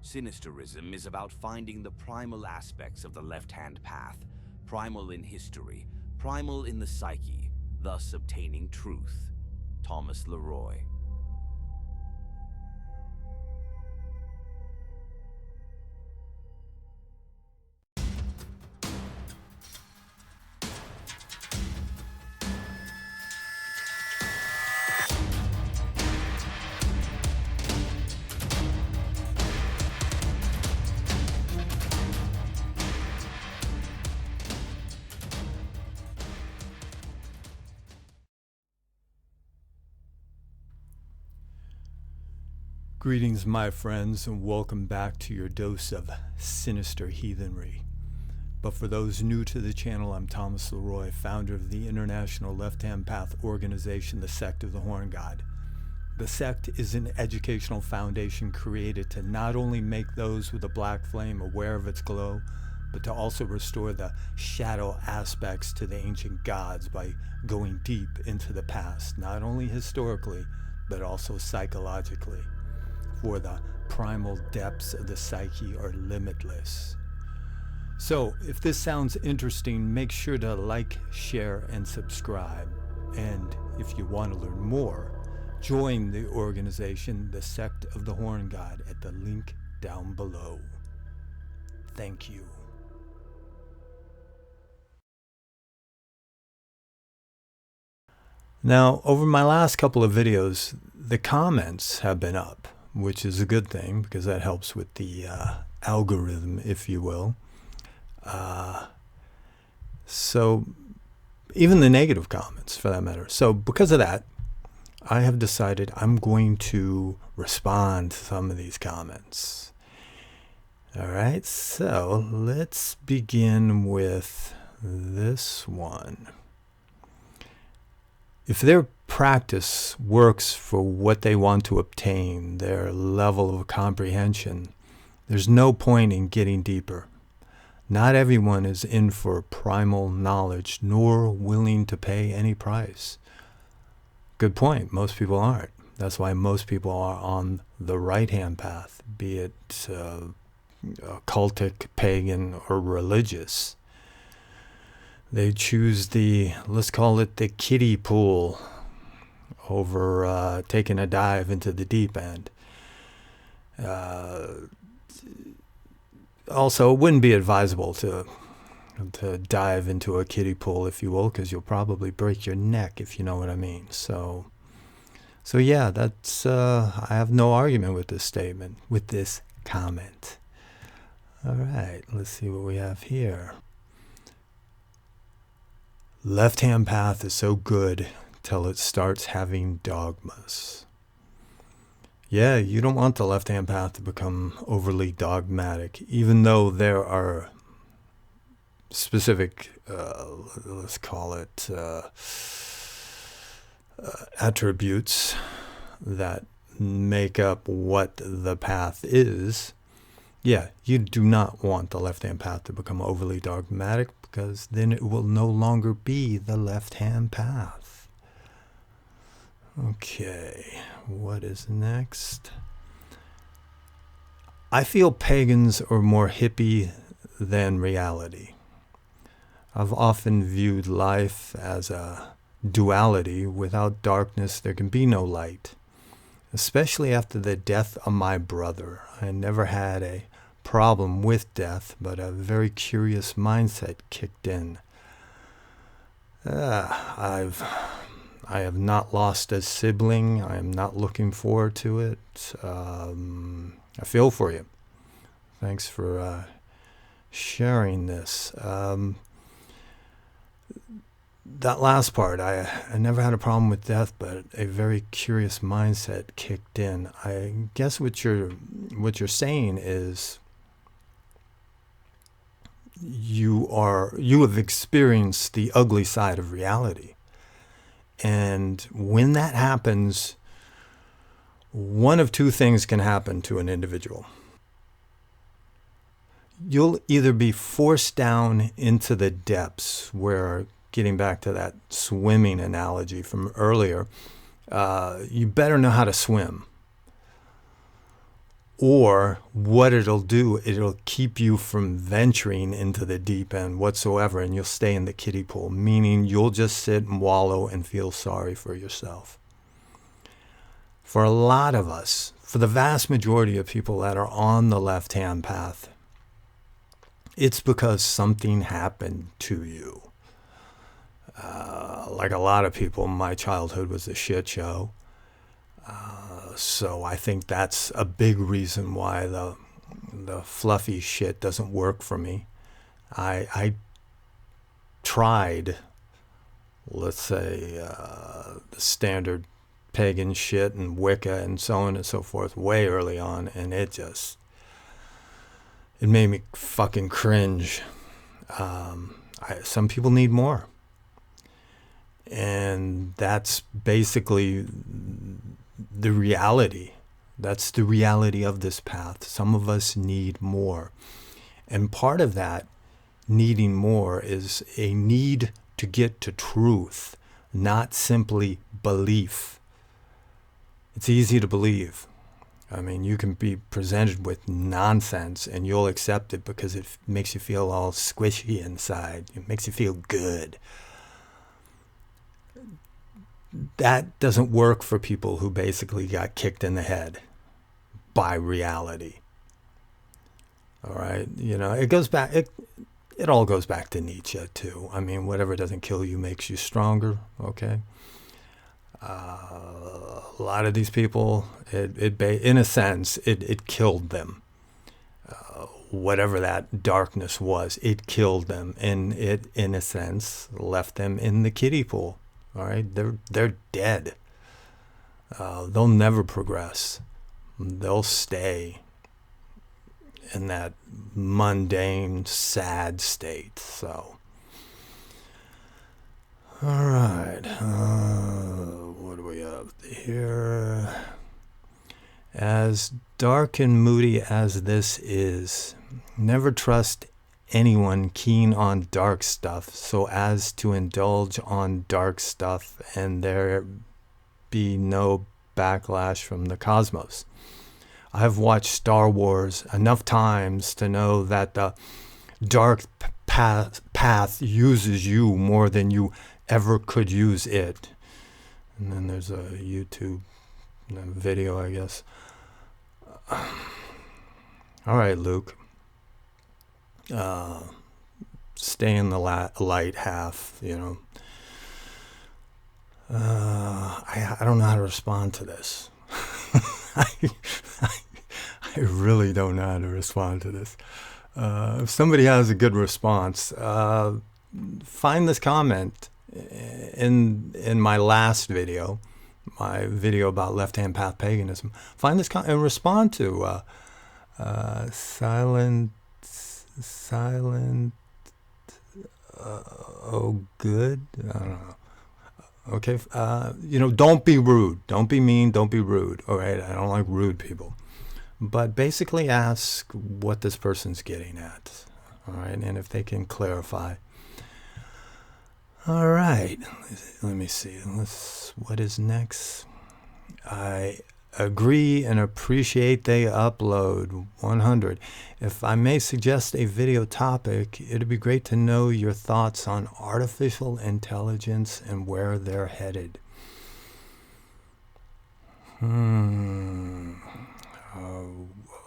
Sinisterism is about finding the primal aspects of the left-hand path, primal in history, primal in the psyche, thus obtaining truth. Thomas Leroy. Greetings, my friends, and welcome back to your dose of sinister heathenry. But for those new to the channel, I'm Thomas Leroy, founder of the International Left-Hand Path organization, the Sect of the Horn God. The sect is an educational foundation created to not only make those with a black flame aware of its glow, but to also restore the shadow aspects to the ancient gods by going deep into the past, not only historically, but also psychologically. For the primal depths of the psyche are limitless. So, if this sounds interesting, make sure to like, share, and subscribe. And if you want to learn more, join the organization, the Sect of the Horn God, at the link down below. Thank you. Now, over my last couple of videos, the comments have been up, which is a good thing because that helps with the algorithm, if you will. So even the negative comments, for that matter. So because of that, I have decided I'm going to respond to some of these comments. All right, so let's begin with this one. If their practice works for what they want to obtain, their level of comprehension, there's no point in getting deeper. Not everyone is in for primal knowledge, nor willing to pay any price. Good point. Most people aren't. That's why most people are on the right-hand path, be it occultic, pagan, or religious. They choose let's call it the kiddie pool over taking a dive into the deep end. Also, it wouldn't be advisable to dive into a kiddie pool, if you will, because you'll probably break your neck, if you know what I mean. So yeah, that's I have no argument with this statement, with this comment. All right, let's see what we have here. Left-hand path is so good till it starts having dogmas. Yeah, you don't want the left-hand path to become overly dogmatic, even though there are specific, let's call it, attributes that make up what the path is. Yeah, you do not want the left-hand path to become overly dogmatic, because then it will no longer be the left-hand path. Okay, what is next? I feel pagans are more hippie than reality. I've often viewed life as a duality. Without darkness, there can be no light. Especially after the death of my brother. I never had a problem with death, but a very curious mindset kicked in. I have not lost a sibling. I am not looking forward to it. I feel for you. Thanks for sharing this. That last part, I never had a problem with death, but a very curious mindset kicked in. I guess what you're saying is you have experienced the ugly side of reality. And when that happens, one of two things can happen to an individual. You'll either be forced down into the depths where, getting back to that swimming analogy from earlier, you better know how to swim. Or what it'll do, it'll keep you from venturing into the deep end whatsoever, and you'll stay in the kiddie pool, meaning you'll just sit and wallow and feel sorry for yourself. For a lot of us, for the vast majority of people that are on the left-hand path, it's because something happened to you. Like a lot of people, my childhood was a shit show. So I think that's a big reason why the fluffy shit doesn't work for me. I tried, let's say, the standard pagan shit and Wicca and so on and so forth way early on, and it made me fucking cringe. Some people need more. And that's basically the reality. That's the reality of this path. Some of us need more. And part of that needing more is a need to get to truth, not simply belief. It's easy to believe. I mean, you can be presented with nonsense and you'll accept it because it makes you feel all squishy inside. It makes you feel good. That doesn't work for people who basically got kicked in the head by reality. All right? You know, it goes back, it all goes back to Nietzsche too. I mean, whatever doesn't kill you makes you stronger, okay? A lot of these people, in a sense, it killed them. Whatever that darkness was, it killed them. And it, in a sense, left them in the kiddie pool. All right, they're dead. They'll never progress. They'll stay in that mundane, sad state. So, all right, what do we have here? As dark and moody as this is, never trust anyone keen on dark stuff so as to indulge on dark stuff and there be no backlash from the cosmos. I have watched Star Wars enough times to know that the dark path uses you more than you ever could use it. And then there's a YouTube video, I guess. All right, Luke. Stay in the light half, you know. I don't know how to respond to this. I really don't know how to respond to this. If somebody has a good response, find this comment in my last video, my video about left-hand path paganism. Find this comment and respond to silent. Oh, good. I don't know. Okay. You know, don't be rude. Don't be mean. Don't be rude. All right. I don't like rude people. But basically ask what this person's getting at. All right. And if they can clarify. All right. Let me see. What is next? I agree and appreciate they upload 100. If I may suggest a video topic, it'd be great to know your thoughts on artificial intelligence and where they're headed.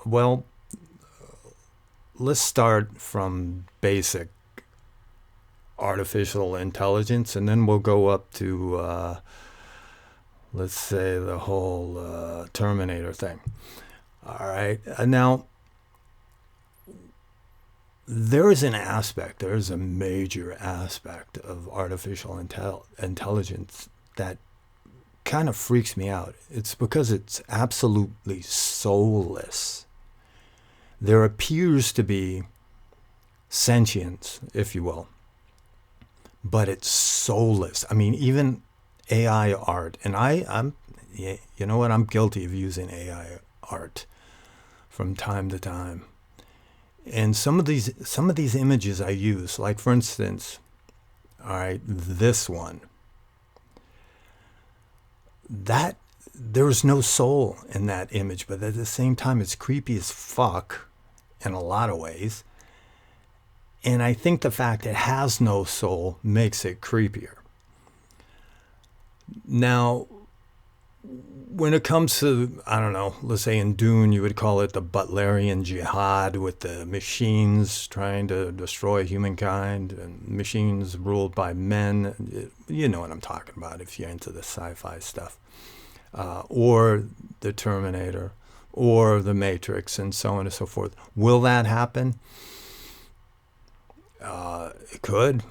Well, let's start from basic artificial intelligence, and then we'll go up to let's say the whole Terminator thing. All right. Now, there is a major aspect of artificial intelligence that kind of freaks me out. It's because it's absolutely soulless. There appears to be sentience, if you will, but it's soulless. I mean, even AI art, and I'm you know what, I'm guilty of using AI art from time to time. And some of these images I use, like for instance, all right, this one. That there's no soul in that image, but at the same time, it's creepy as fuck in a lot of ways. And I think the fact it has no soul makes it creepier. Now, when it comes to, I don't know, let's say in Dune, you would call it the Butlerian Jihad with the machines trying to destroy humankind and machines ruled by men. You know what I'm talking about if you're into the sci-fi stuff. Or the Terminator or the Matrix and so on and so forth. Will that happen? It could.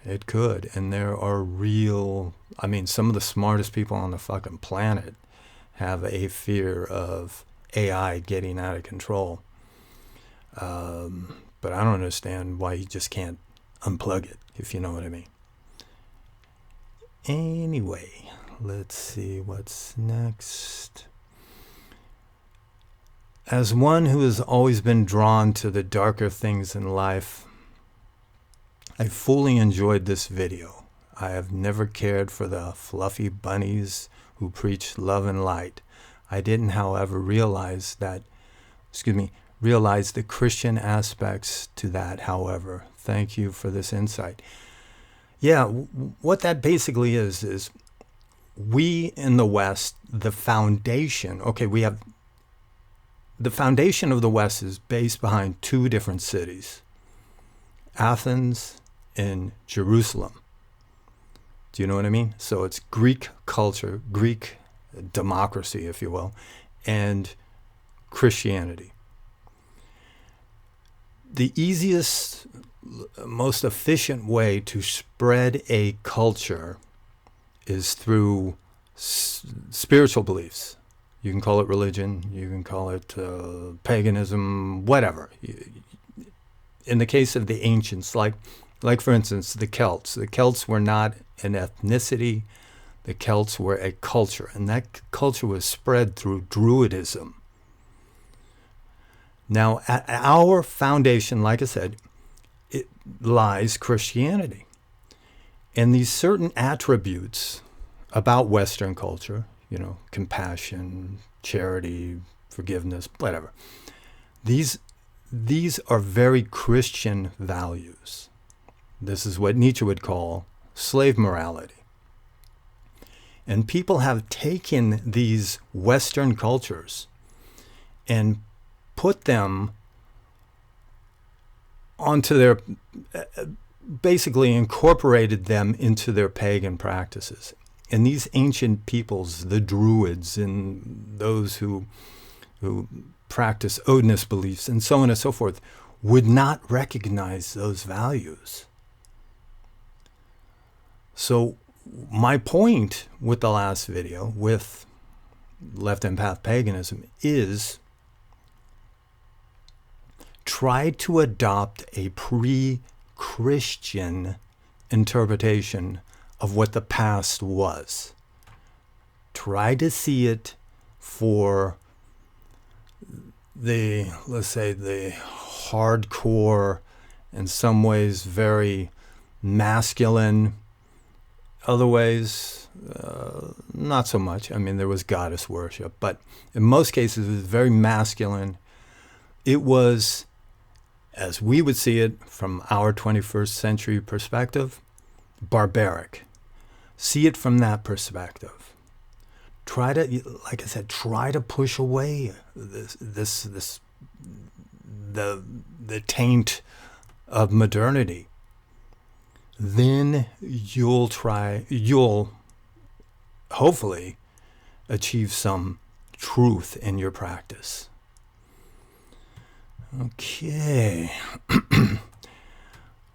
It could. And there are real, I mean, some of the smartest people on the fucking planet have a fear of AI getting out of control. But I don't understand why you just can't unplug it, if you know what I mean. Anyway, let's see what's next. As one who has always been drawn to the darker things in life, I fully enjoyed this video. I have never cared for the fluffy bunnies who preach love and light. I didn't, however, realize the Christian aspects to that, however. Thank you for this insight. Yeah, what that basically is we in the West, the foundation of the West is based behind two different cities, Athens and Jerusalem. Do you know what I mean? So it's Greek culture, Greek democracy, if you will, and Christianity. The easiest, most efficient way to spread a culture is through spiritual beliefs. You can call it religion, you can call it paganism, whatever. In the case of the ancients, like for instance, the Celts. The Celts were not an ethnicity. The Celts were a culture, and that culture was spread through Druidism. Now, at our foundation, like I said, it lies Christianity. And these certain attributes about Western culture, you know, compassion, charity, forgiveness, whatever, these are very Christian values. This is what Nietzsche would call slave morality. And people have taken these Western cultures and put them onto their, basically incorporated them into their pagan practices. And these ancient peoples, the Druids and those who practice Odinist beliefs and so on and so forth, would not recognize those values. So my point with the last video, with left-hand path paganism, is try to adopt a pre-Christian interpretation of what the past was. Try to see it for the, let's say, the hardcore, in some ways very masculine, other ways not so much. I mean, there was goddess worship, but in most cases it was very masculine. It was, as we would see it from our 21st century perspective, barbaric. See it from that perspective. Try to, like I said, try to push away the taint of modernity. Then you'll hopefully achieve some truth in your practice. Okay.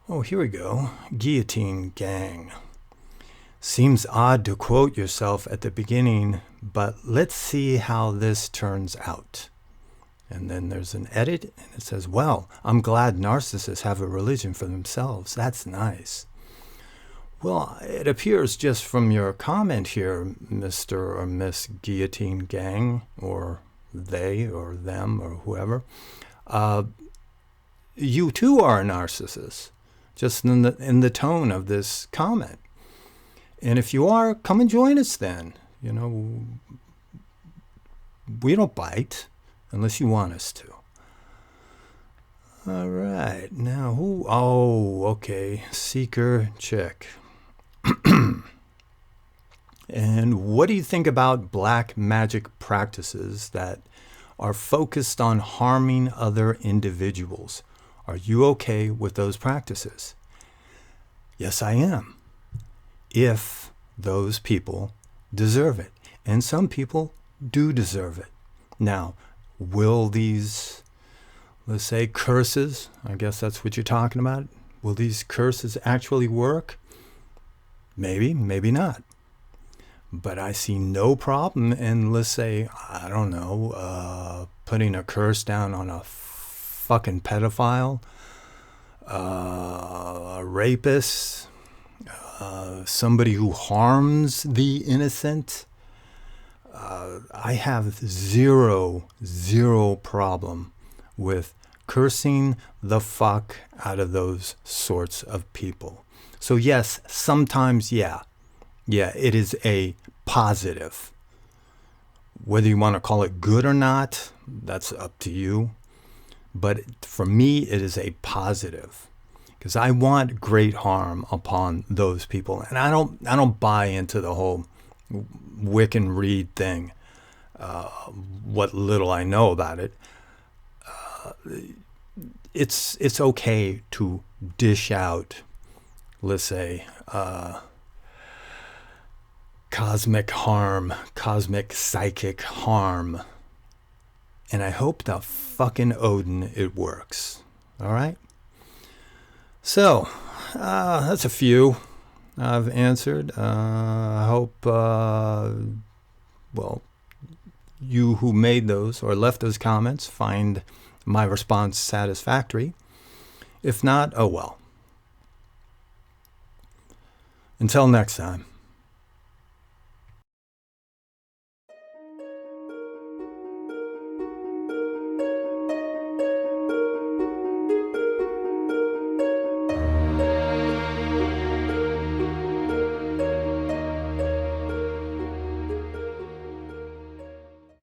Oh, here we go. Guillotine Gang. Seems odd to quote yourself at the beginning, but let's see how this turns out. And then there's an edit, and it says, well, I'm glad narcissists have a religion for themselves. That's nice. Well, it appears just from your comment here, Mr. or Miss Guillotine Gang, or they or them or whoever, you too are a narcissist, just in the tone of this comment. And if you are, come and join us then. You know, we don't bite unless you want us to. All right. Now, who? Oh, okay. Seeker, check. And what do you think about black magic practices that are focused on harming other individuals? Are you okay with those practices? Yes, I am. If those people deserve it. And some people do deserve it. Now, will these, let's say, curses, I guess that's what you're talking about, will these curses actually work? Maybe, maybe not. But I see no problem in, let's say, I don't know, putting a curse down on a fucking pedophile, a rapist, somebody who harms the innocent. I have zero problem with cursing the fuck out of those sorts of people. So yes, sometimes, yeah, it is a positive. Whether you want to call it good or not, that's up to you. But for me, it is a positive, because I want great harm upon those people, and I don't buy into the whole Wiccan Reed thing. What little I know about it, it's okay to dish out, let's say, cosmic harm, cosmic psychic harm. And I hope the fucking Odin it works. All right? So, that's a few I've answered. I hope, well, you who made those or left those comments find my response satisfactory. If not, oh well. Until next time.